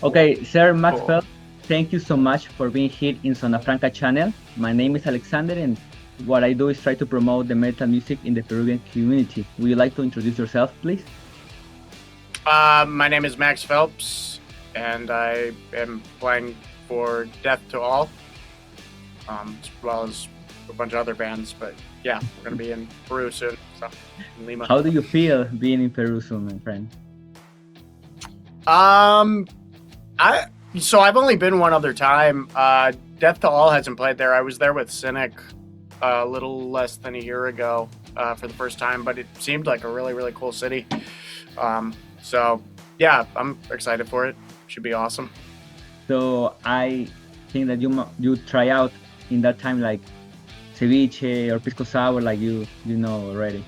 Okay, Sir Max Cool. Phelps, thank you so much for being here in Zona Franca channel. My name is Alexander, and what I do is try to promote the metal music in the Peruvian community. Would you like to introduce yourself, please? My name is Max Phelps, and I am playing for Death to All, as well as a bunch of other bands. But yeah, we're gonna be in Peru soon, so in Lima. How do you feel being in Peru soon, my friend? I've only been one other time. Death to All hasn't played there. I was there with Cynic a little less than a year ago for the first time, but it seemed like a really, really cool city. So yeah, I'm excited for it. Should be awesome. So I think that you try out in that time like ceviche or pisco sour, like you know already.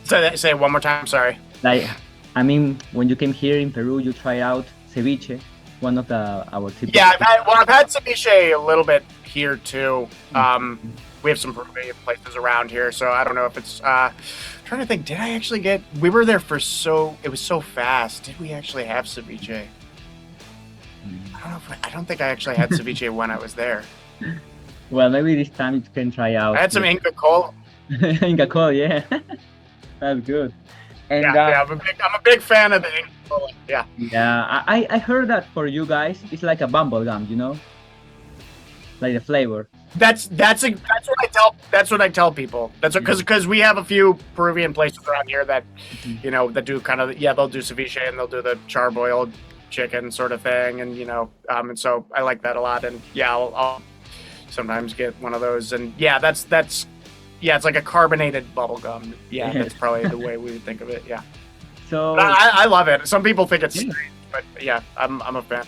Say it one more time. Sorry. Like, I mean, when you came here in Peru, you try out ceviche, one of our typical. Yeah, I've had ceviche a little bit here too. We have some Peruvian places around here, so I don't know if it's. Trying to think, did I actually get? We were there for it was so fast. Did we actually have ceviche? I don't think I actually had ceviche when I was there. Well, maybe this time you can try out. I had some Inca Cola. Inca Cola, yeah. That's good. And Yeah, I'm a big fan of the Inca Cola. Yeah. yeah, I heard that for you guys, it's like a bubble gum, you know, like the flavor. That's what I tell people. That's because we have a few Peruvian places around here that, that do kind of they'll do ceviche and they'll do the charboiled chicken sort of thing, and and so I like that a lot. And yeah, I'll sometimes get one of those, and yeah, that's it's like a carbonated bubble gum. Yeah, that's probably the way we would think of it. Yeah. So but I love it. Some people think it's strange, but yeah, I'm a fan.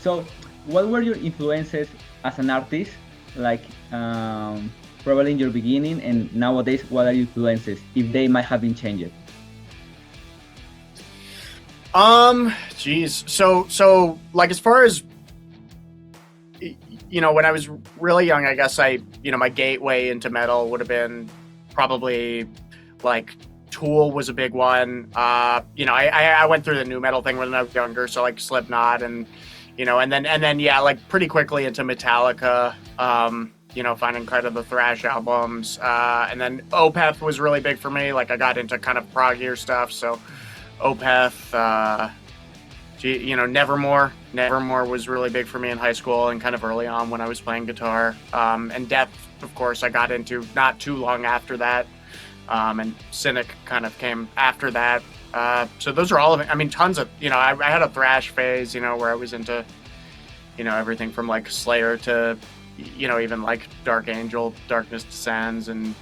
So, what were your influences as an artist? Like, probably in your beginning, and nowadays, what are your influences, if they might have been changed? Geez. So like as far as when I was really young, I guess my gateway into metal would have been probably like Tool was a big one. I went through the new metal thing when I was younger, so like Slipknot and and then yeah, like pretty quickly into Metallica. Finding kind of the thrash albums, and then Opeth was really big for me. Like I got into kind of proggier stuff, so Opeth, Nevermore was really big for me in high school and kind of early on when I was playing guitar. And Death, of course, I got into not too long after that. And Cynic kind of came after that. So those are all of it. I mean, tons of, I had a thrash phase, where I was into, everything from like Slayer to, even like Dark Angel, Darkness Descends. And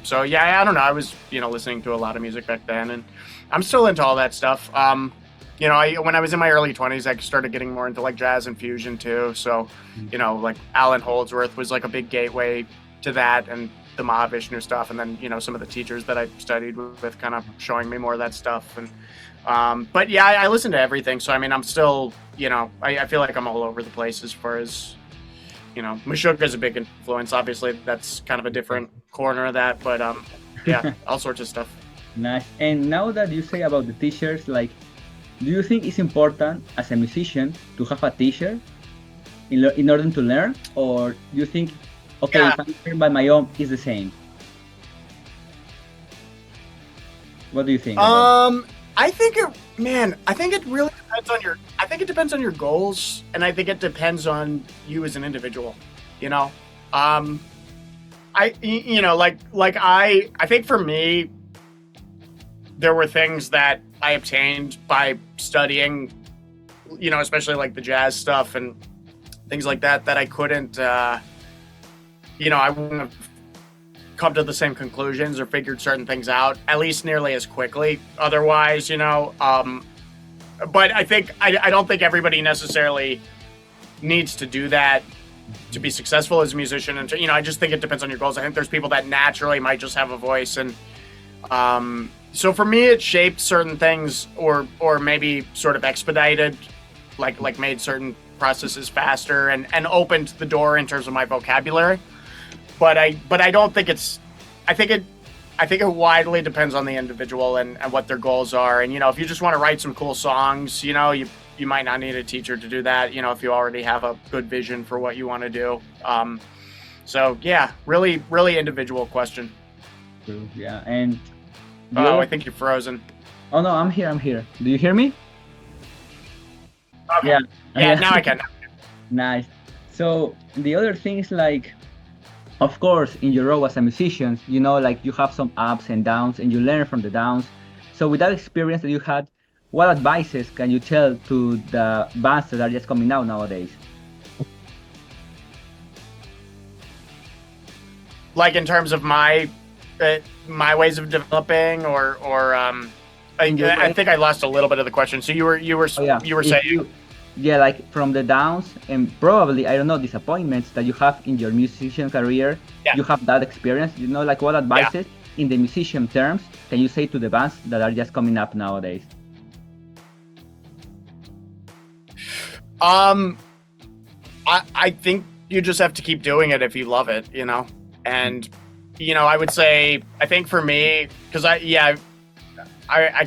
so, yeah, I don't know. I was, listening to a lot of music back then, and I'm still into all that stuff. When I was in my early 20s, I started getting more into like jazz and fusion too. So, like Alan Holdsworth was like a big gateway to that, and the Mahavishnu stuff. And then, some of the teachers that I studied with kind of showing me more of that stuff. And, but yeah, I listen to everything. So, I mean, I'm still, I feel like I'm all over the place as far as, Meshuggah is a big influence. Obviously, that's kind of a different corner of that. But yeah, all sorts of stuff. Nice. And now that you say about the teachers, like, do you think it's important as a musician to have a teacher in order to learn, or do you think, okay, Yeah. if I learn by my own, it's the same? What do you think? I think it really depends on it depends on your goals, and I think it depends on you as an individual. I think for me, there were things that I obtained by studying, especially like the jazz stuff and things like that I couldn't, I wouldn't have come to the same conclusions or figured certain things out, at least nearly as quickly. Otherwise, but I don't think everybody necessarily needs to do that to be successful as a musician. And, I just think it depends on your goals. I think there's people that naturally might just have a voice, and, so for me, it shaped certain things, or maybe sort of expedited, like made certain processes faster and opened the door in terms of my vocabulary. But I don't think I think it widely depends on the individual and what their goals are. And if you just want to write some cool songs, you you might not need a teacher to do that, you know, if you already have a good vision for what you want to do. So yeah, really, really individual question. True. Yeah. And I think you're frozen. Oh no, I'm here. Do you hear me? Okay. Yeah. Yeah, now I can. Nice. So the other thing is like, of course, in your role as a musician, you know, like you have some ups and downs and you learn from the downs. So with that experience that you had, what advices can you tell to the bands that are just coming out nowadays? Like in terms of my ways of developing, I think I lost a little bit of the question. So you were saying, yeah, like from the downs and probably, I don't know, disappointments that you have in your musician career, you have that experience, you know, like what advices in the musician terms can you say to the bands that are just coming up nowadays? I think you just have to keep doing it if you love it, you know, and, you know, I would say, I think for me, because I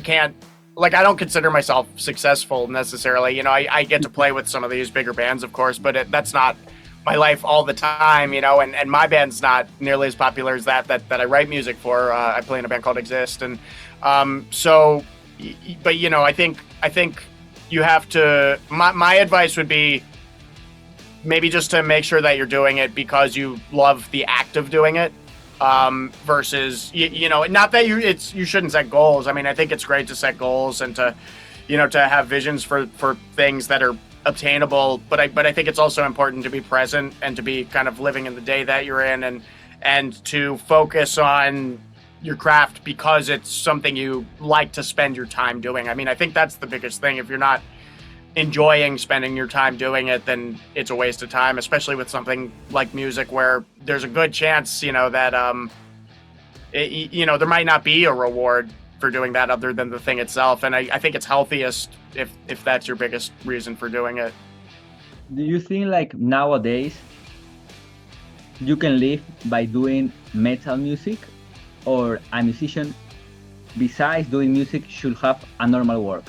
can't, like, I don't consider myself successful necessarily. You know, I get to play with some of these bigger bands, of course, but that's not my life all the time, you know, and my band's not nearly as popular as that I write music for. I play in a band called Exist. And but, you know, I think you have to, my advice would be maybe just to make sure that you're doing it because you love the act of doing it. Versus, you know, not that you shouldn't set goals. I mean, I think it's great to set goals and to, you know, to have visions for things that are obtainable. But I think it's also important to be present and to be kind of living in the day that you're in and to focus on your craft because it's something you like to spend your time doing. I mean, I think that's the biggest thing. If you're not enjoying spending your time doing it, then it's a waste of time, especially with something like music where there's a good chance, you know, that you know, there might not be a reward for doing that other than the thing itself. And I think it's healthiest if that's your biggest reason for doing it. Do you think like nowadays you can live by doing metal music, or a musician besides doing music should have a normal work?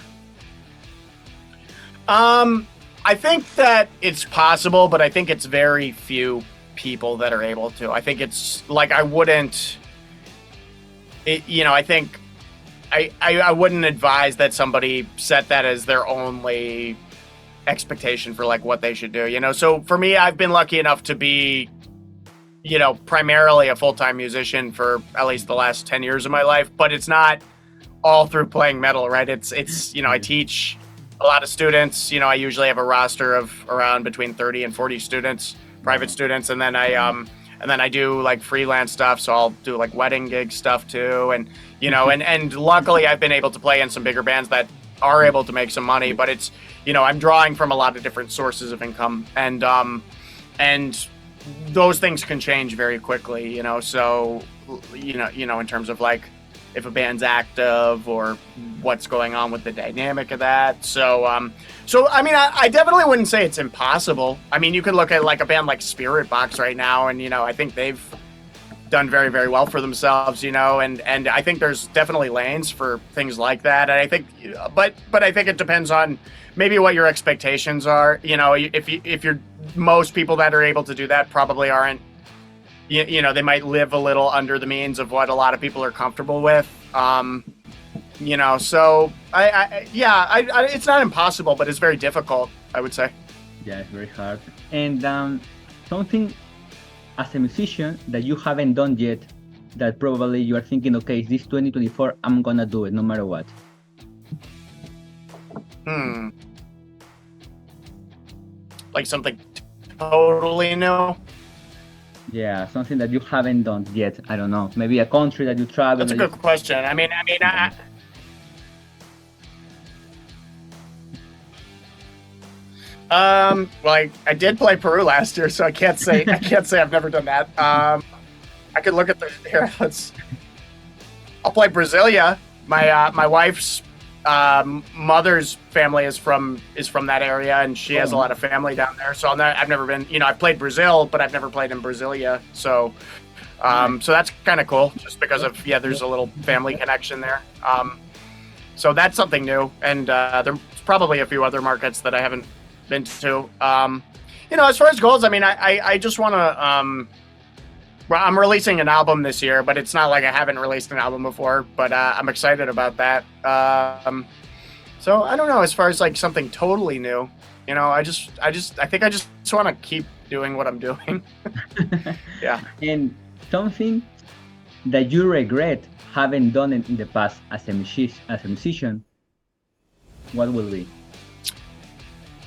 I think that it's possible, but I think it's very few people that are able to. I think it's like, I wouldn't, you know, I think I wouldn't advise that somebody set that as their only expectation for like what they should do, you know? So for me, I've been lucky enough to be, you know, primarily a full-time musician for at least the last 10 years of my life, but it's not all through playing metal, right? It's, you know, I teach a lot of students, you know, I usually have a roster of around between 30 and 40 students, private students. And then I do like freelance stuff. So I'll do like wedding gig stuff too. And, you know, and luckily I've been able to play in some bigger bands that are able to make some money, but it's, you know, I'm drawing from a lot of different sources of income and those things can change very quickly, you know? So, you know, in terms of like, if a band's active or what's going on with the dynamic of that. So I mean, I definitely wouldn't say it's impossible. I mean, you could look at like a band like Spirit Box right now, and, you know, I think they've done very, very well for themselves, you know, and I think there's definitely lanes for things like that. And I think, but I think it depends on maybe what your expectations are. You know, if you're, most people that are able to do that probably aren't, you know, they might live a little under the means of what a lot of people are comfortable with. You know, so it's not impossible, but it's very difficult, I would say. Yeah, it's very hard. And something as a musician that you haven't done yet, that probably you are thinking, okay, this 2024, I'm gonna do it no matter what. Like something totally new? Yeah, something that you haven't done yet. I don't know. Maybe a country that you travel. That's a good question. I mean, well, I did play Peru last year, so I can't say I've never done that. I could look at the here. I'll play Brasilia. My wife's mother's family is from that area, and she has a lot of family down there. So I've never been. You know, I've played Brazil, but I've never played in Brasilia. So, so that's kind of cool, just because of there's a little family connection there. So that's something new, and they're probably a few other markets that I haven't been to. As far as goals, I mean, I just want to. Well, I'm releasing an album this year, but it's not like I haven't released an album before. But I'm excited about that. So I don't know. As far as like something totally new, I think I just want to keep doing what I'm doing. Yeah. And something that you regret having done in the past as a musician, what will be?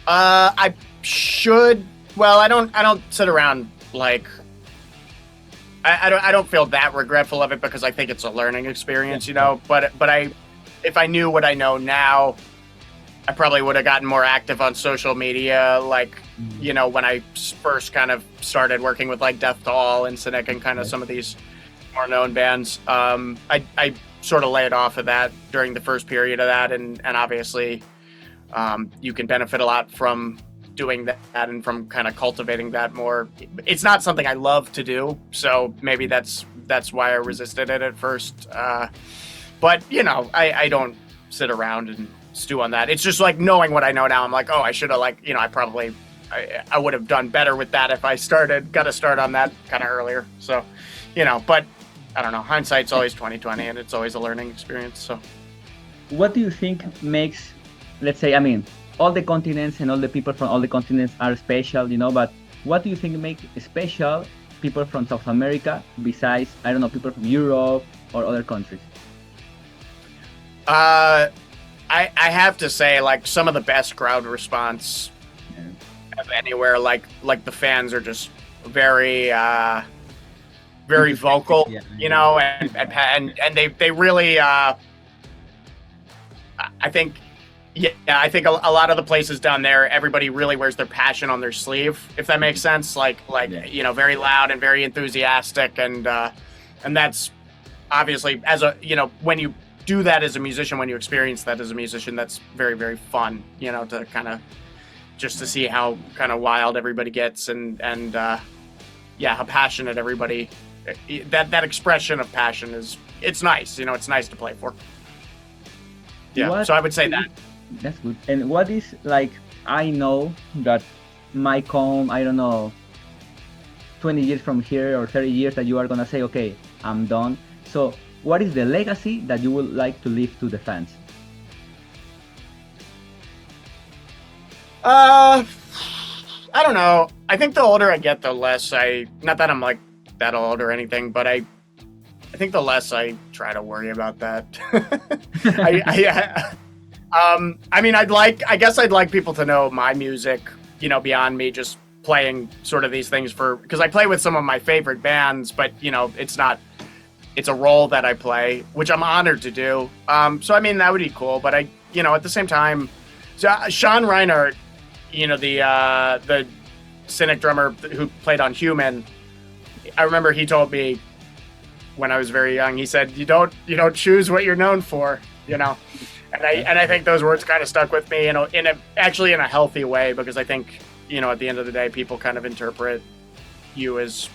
I should. Well, I don't sit around like. I don't feel that regretful of it because I think it's a learning experience, But if I knew what I know now, I probably would have gotten more active on social media, like when I first kind of started working with like Death Doll and Cynic and kind of some of these more known bands. I sort of laid off of that during the first period of that, and obviously you can benefit a lot from doing that and from kind of cultivating that more. It's not something I love to do, so maybe that's why I resisted it at first. But I don't sit around and stew on that. It's just like knowing what I know now. I'm like, oh, I should have I would have done better with that if I got to start on that kind of earlier. So, but I don't know. Hindsight's always 20/20, and it's always a learning experience. So, what do you think makes, let's say, I mean, all the continents and all the people from all the continents are special, but what do you think make special people from South America besides, I don't know, people from Europe or other countries? I have to say, like, some of the best crowd response of anywhere, like the fans are just very very vocal, and they really I think a lot of the places down there, everybody really wears their passion on their sleeve, if that makes sense. Like very loud and very enthusiastic, and that's obviously when you do that as a musician, when you experience that as a musician, that's very, very fun. To kind of just to see how kind of wild everybody gets, and how passionate everybody. That expression of passion it's nice. It's nice to play for. Yeah, so I would say that. That's good. And what is, like, I know that might come, I don't know, 20 years from here or 30 years that you are going to say, okay, I'm done. So what is the legacy that you would like to leave to the fans? I don't know. I think the older I get, the less not that I'm like that old or anything, but I think the less I try to worry about that. I guess I'd like people to know my music, beyond me just playing sort of these things because I play with some of my favorite bands, but it's a role that I play, which I'm honored to do. So I mean, that would be cool, but at the same time, Sean Reinhardt, the Cynic drummer who played on Human, I remember he told me when I was very young, he said, you don't choose what you're known for, And I think those words kind of stuck with me, in a healthy way, because I think, at the end of the day, people kind of interpret you as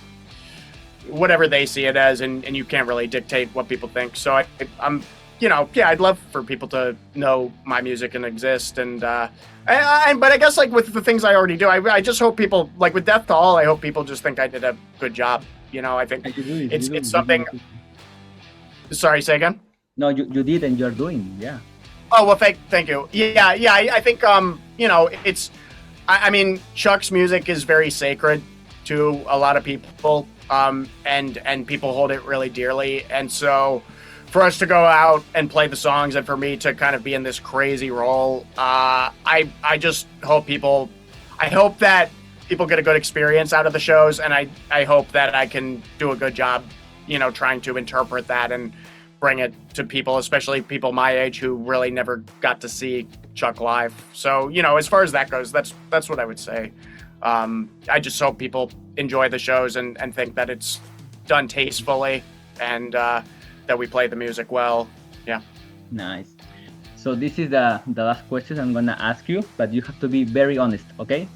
whatever they see it as, and you can't really dictate what people think. So I'm, I'd love for people to know my music and exist, and but I guess like with the things I already do, I just hope people, like with Death Doll, I hope people just think I did a good job. I think it's something. Sorry, say again? No, you did, and you're doing, yeah. Oh, well, thank you. Yeah, I think, it's, I mean, Chuck's music is very sacred to a lot of people, and people hold it really dearly. And so for us to go out and play the songs, and for me to kind of be in this crazy role, I just hope that people get a good experience out of the shows, and I hope that I can do a good job, trying to interpret that and bring it to people, especially people my age who really never got to see Chuck live. So, as far as that goes, that's what I would say. I just hope people enjoy the shows and think that it's done tastefully, and that we play the music well. Yeah. Nice. So this is the last question I'm gonna ask you, but you have to be very honest, okay?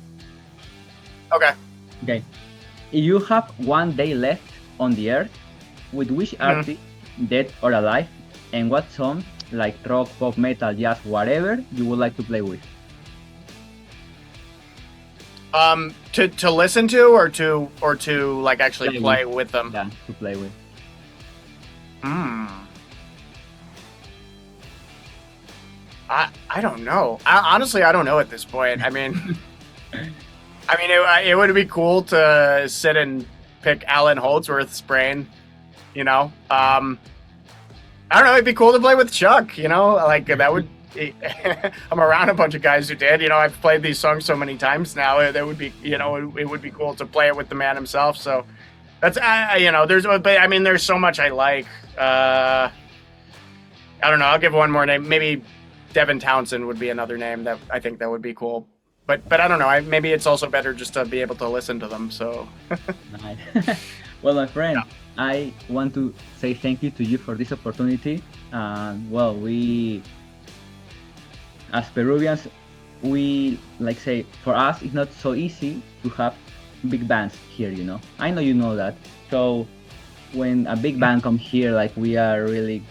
Okay. Okay. If you have one day left on the earth, with which artist, dead or alive, and what song like rock, pop, metal, jazz, whatever you would like to play with? To listen to or to like actually play with them? Yeah, to play with. I don't know. Honestly, I don't know at this point. I mean, it would be cool to sit and pick Alan Holdsworth's brain, you know. I don't know. It'd be cool to play with Chuck, you know. Like that would. I'm around a bunch of guys who did. You know, I've played these songs so many times now. That would be, you know, it would be cool to play it with the man himself. So that's, you know, there's so much I like. I don't know. I'll give one more name. Maybe Devin Townsend would be another name that I think that would be cool. But I don't know. Maybe it's also better just to be able to listen to them. So. Nice. Well, my friend, yeah. I want to say thank you to you for this opportunity. Well, as Peruvians, we like say for us it's not so easy to have big bands here, you know. I know you know that. So when a big band comes here, like we are really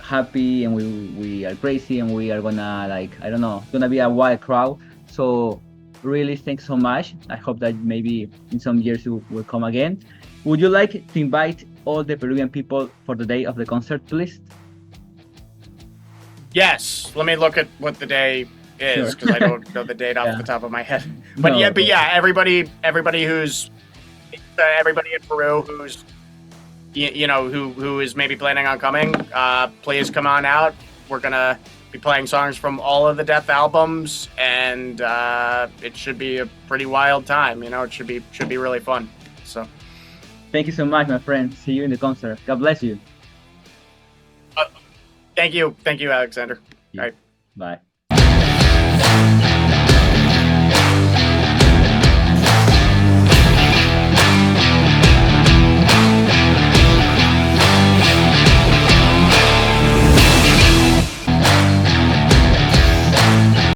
happy and we are crazy and we are gonna like, I don't know, it's gonna be a wild crowd. So really thanks so much. I hope that maybe in some years you will come again. Would you like to invite all the Peruvian people for the day of the concert, please? Yes, let me look at what the day is because I don't know the date off the top of my head. But yeah, everybody who's everybody in Peru who's you know who is maybe planning on coming, please come on out. We're gonna be playing songs from all of the Death albums, and it should be a pretty wild time. You know, it should be really fun. So, thank you so much, my friend. See you in the concert. God bless you. Thank you, Alexander. Yeah. All right. Bye.